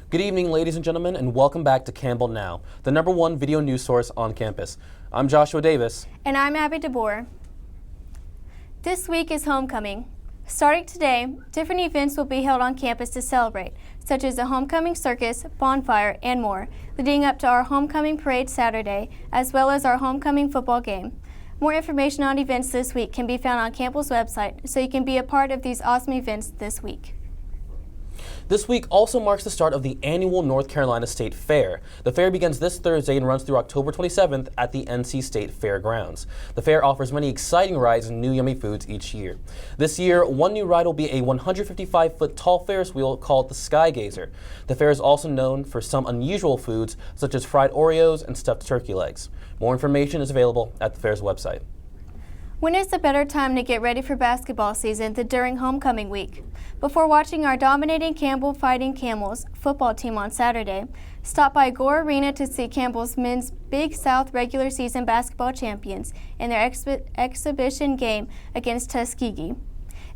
Good evening, ladies and gentlemen, and welcome back to Campbell Now, the #1 video news source on campus. I'm Joshua Davis. And I'm Abby DeBoer. This week is homecoming. Starting today, different events will be held on campus to celebrate, such as the homecoming circus, bonfire, and more, leading up to our homecoming parade Saturday, as well as our homecoming football game. More information on events this week can be found on Campbell's website, so you can be a part of these awesome events this week. This week also marks the start of the annual North Carolina State Fair. The fair begins this Thursday and runs through October 27th at the NC State Fairgrounds. The fair offers many exciting rides and new yummy foods each year. This year, one new ride will be a 155-foot tall Ferris wheel called the Sky Gazer. The fair is also known for some unusual foods such as fried Oreos and stuffed turkey legs. More information is available at the fair's website. When is a better time to get ready for basketball season than during homecoming week? Before watching our dominating Campbell Fighting Camels football team on Saturday, stop by Gore Arena to see Campbell's men's Big South regular season basketball champions in their exhibition game against Tuskegee.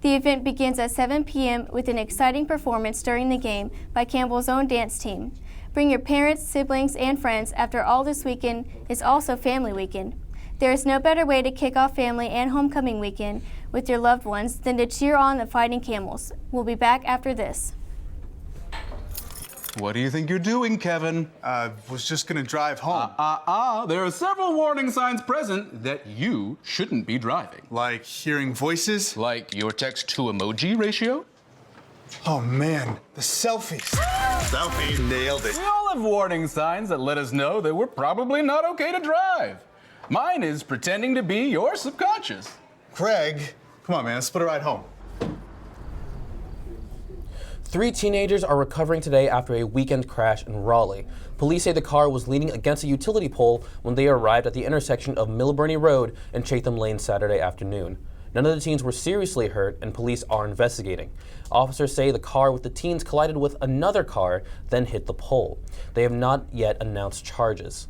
The event begins at 7 p.m. with an exciting performance during the game by Campbell's own dance team. Bring your parents, siblings, and friends. After all, this weekend is also family weekend. There is no better way to kick off family and homecoming weekend with your loved ones than to cheer on the Fighting Camels. We'll be back after this. What do you think you're doing, Kevin? Was just gonna drive home. There are several warning signs present that you shouldn't be driving. Like hearing voices? Like your text-to-emoji ratio? Oh man, the selfies. Selfie. Nailed it. We all have warning signs that let us know that we're probably not okay to drive. Mine is pretending to be your subconscious. Craig, come on man, let's split a ride home. 3 teenagers are recovering today after a weekend crash in Raleigh. Police say the car was leaning against a utility pole when they arrived at the intersection of Millburney Road and Chatham Lane Saturday afternoon. None of the teens were seriously hurt, and police are investigating. Officers say the car with the teens collided with another car, then hit the pole. They have not yet announced charges.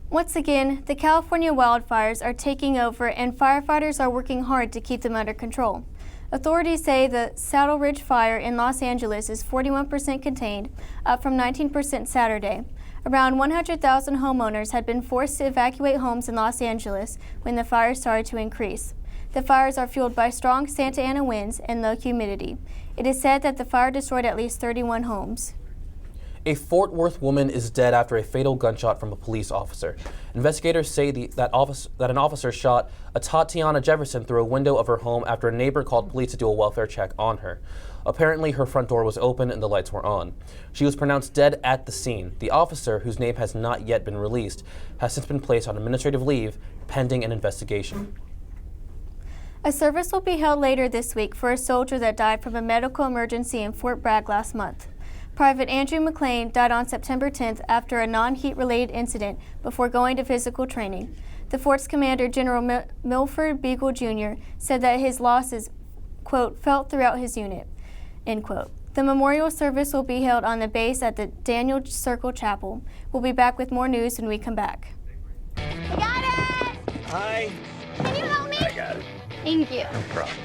Once again, the California wildfires are taking over and firefighters are working hard to keep them under control. Authorities say the Saddle Ridge fire in Los Angeles is 41% contained, up from 19% Saturday. Around 100,000 homeowners had been forced to evacuate homes in Los Angeles when the fire started to increase. The fires are fueled by strong Santa Ana winds and low humidity. It is said that the fire destroyed at least 31 homes. A Fort Worth woman is dead after a fatal gunshot from a police officer. Investigators say that an officer shot a Tatiana Jefferson through a window of her home after a neighbor called police to do a welfare check on her. Apparently, her front door was open and the lights were on. She was pronounced dead at the scene. The officer, whose name has not yet been released, has since been placed on administrative leave pending an investigation. A service will be held later this week for a soldier that died from a medical emergency in Fort Bragg last month. Private Andrew McLean died on September 10th after a non-heat-related incident before going to physical training. The fort's commander, General Milford Beagle Jr., said that his losses, quote, felt throughout his unit, end quote. The memorial service will be held on the base at the Daniel Circle Chapel. We'll be back with more news when we come back. I got it! Hi. Can you help me? I got it. Thank you. No problem.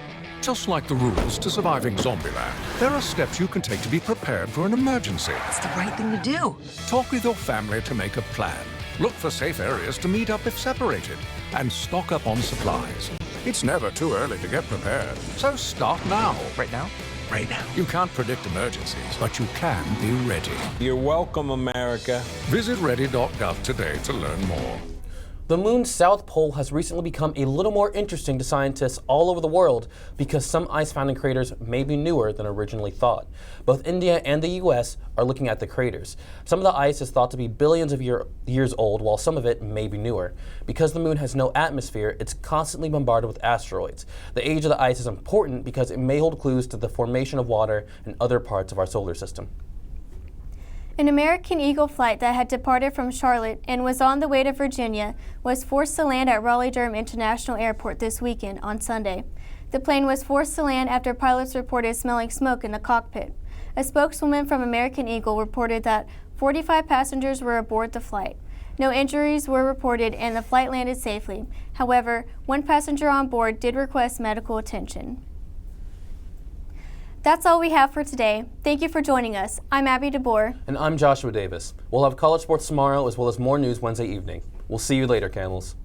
Just like the rules to surviving Zombieland, there are steps you can take to be prepared for an emergency. It's the right thing to do. Talk with your family to make a plan. Look for safe areas to meet up if separated. And stock up on supplies. It's never too early to get prepared, so start now. Right now? Right now. You can't predict emergencies, but you can be ready. You're welcome, America. Visit ready.gov today to learn more. The moon's south pole has recently become a little more interesting to scientists all over the world because some ice found in craters may be newer than originally thought. Both India and the US are looking at the craters. Some of the ice is thought to be billions of years old, while some of it may be newer. Because the moon has no atmosphere, it's constantly bombarded with asteroids. The age of the ice is important because it may hold clues to the formation of water in other parts of our solar system. An American Eagle flight that had departed from Charlotte and was on the way to Virginia was forced to land at Raleigh-Durham International Airport this weekend on Sunday. The plane was forced to land after pilots reported smelling smoke in the cockpit. A spokeswoman from American Eagle reported that 45 passengers were aboard the flight. No injuries were reported and the flight landed safely. However, one passenger on board did request medical attention. That's all we have for today. Thank you for joining us. I'm Abby DeBoer. And I'm Joshua Davis. We'll have college sports tomorrow as well as more news Wednesday evening. We'll see you later, Camels.